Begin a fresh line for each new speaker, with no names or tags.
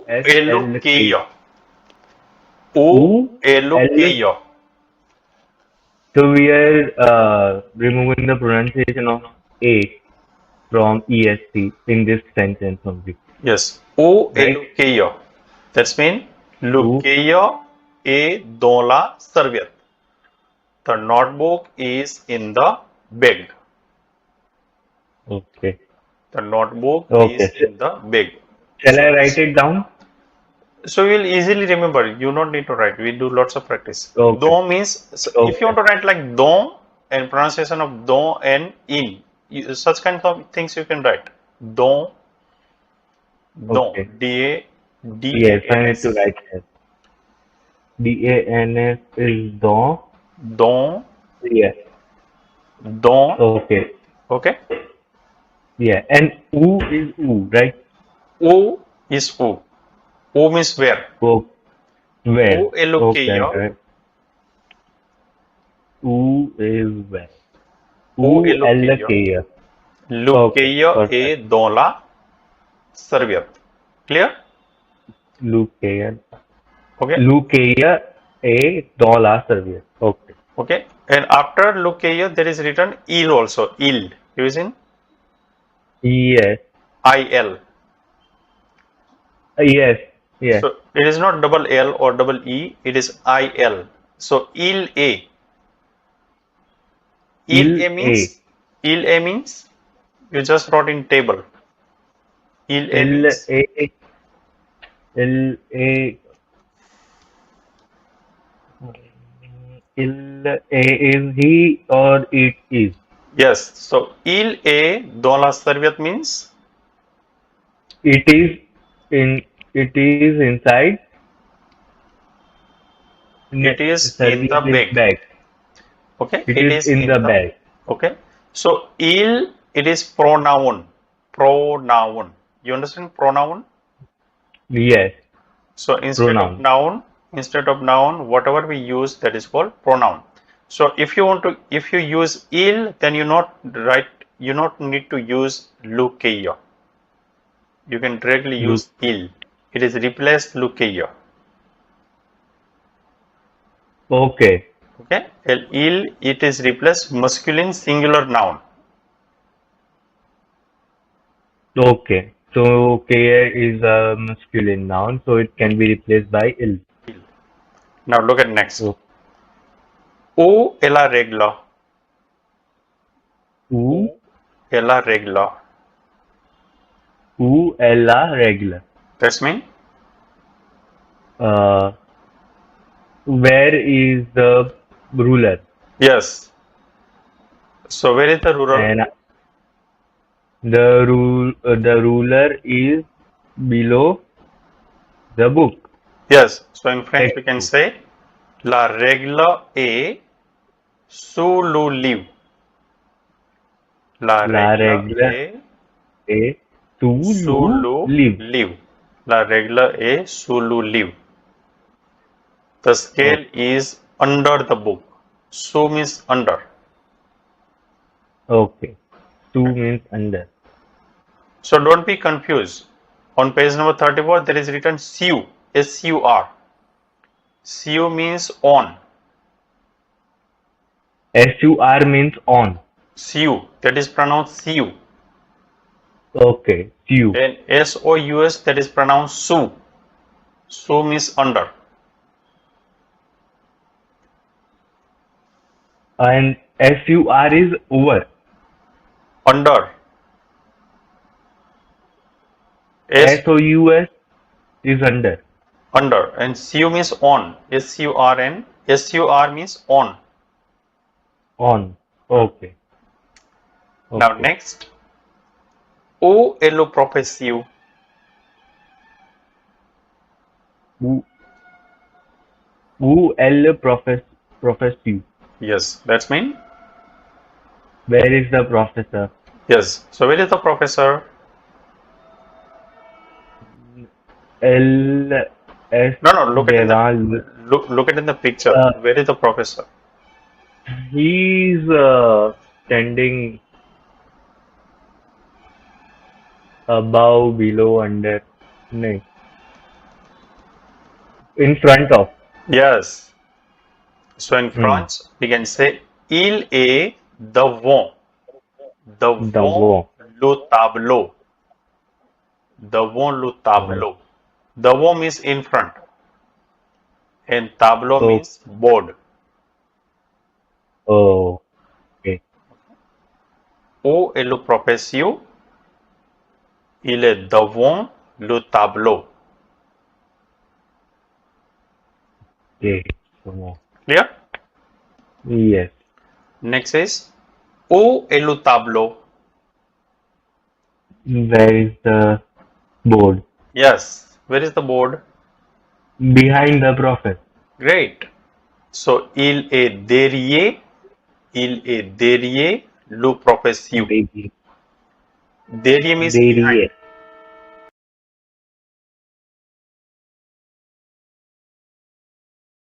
SLK.
Elukeya. O
U L.
Elukeya.
So we are removing the pronunciation of A from EST in this sentence only,
Yes. O
right?
Elukeya. That's mean
U.
Lukeya e dola serviet. The notebook is in the bag.
Okay.
The notebook
Okay.
is in the bag.
Shall I
So
write
this,
it down?
so you will easily remember. You don't need to write. We do lots of practice.
Okay.
Do means, so if you
Okay.
want to write like do and pronunciation of do and in, such kinds of things you can write. Do, do,
Okay. Yes, I need to
DANS,
write here. DANS is do.
do,
Yeah.
do.
Okay.
Okay.
Yeah. And U is U, right?
O is O. O means where.
Oh,
O
where? Okay,
Elokeya.
right. U is where?
O
U L
Elokeya.
K. Okay,
Lukeya
perfect.
e dola serviet. Clear?
Lucaia.
Okay.
Lucaia a dollar service. Okay.
Okay. And after Lukeya, there is written il also. Il. Using
Yes.
IL.
Yes. Yes.
So it is not double L or double E. It is IL. So il A. Il A
Il A.
means, il A means you just wrote in table. Il A
Il
means
A. Il A. Il A is he or it is.
yes. So il A dollar serviette means
It is in. It is inside.
it is in the
Service
bag.
bag.
Okay.
It
It
is
is
in
in
the
the,
bag.
okay. So il, it is pronoun. Pronoun. You understand pronoun?
Yes.
So
Pronoun.
instead of noun, whatever we use, that is called pronoun. So if you want to, if you use il, then you not need to use lukeia. You can directly
Look.
use il. It is replaced lukeia.
Okay.
Okay. Il, it is replaced masculine singular noun.
Okay. So care is a masculine noun, so it can be replaced by il.
Now look at next.
So
O è la regla.
u
O è la regla.
u è la regola.
That's mean
Uh, where is the ruler?
yes. So where is the ruler?
And the ruler is below the book.
Yes. So in French we can
Textbook.
say la règle est sous le livre. La
La
règle
regola
est
è
sous
sul
le
livro.
livre. La règle est sous le livre. The scale
Okay.
is under the book. Sous means under.
Okay. Two means under.
So don't be confused. On page number 34, there is written SU, S-U-R. SU means on.
SUR means on.
SU, that is pronounced SU.
Okay. Su.
And S-O-U-S, that is pronounced SU. SU means under.
And SUR is over.
Under. S,
SOUS is under.
under. And SU means on. S-U-R-N. S-U-R means on.
On. Okay.
Now
Okay.
next. O elo professio.
Who L profess you?
Yes, that's mean.
Where is the professor?
Yes. So where is the professor?
L S
No, no.
Deval.
Look at in the picture.
Uh,
Where is the professor?
he's standing above, below, under. No. In front of.
Yes. So in
Hmm.
French, we can say il est devant. Devant
Devant.
le tableau. Devant le
Oh.
tableau. Devant means in front, and tableau
Oh.
means board.
Oh. Okay.
Où est le professeur? Il est devant le tableau.
Okay. So,
Clear?
yes.
Next is où est le tableau?
Where is the board?
Yes. Where is the board?
Behind the prophet.
Great. So il est derrière. Il est derrière le professeur.
Baby.
Derrière means behind.
Derrière.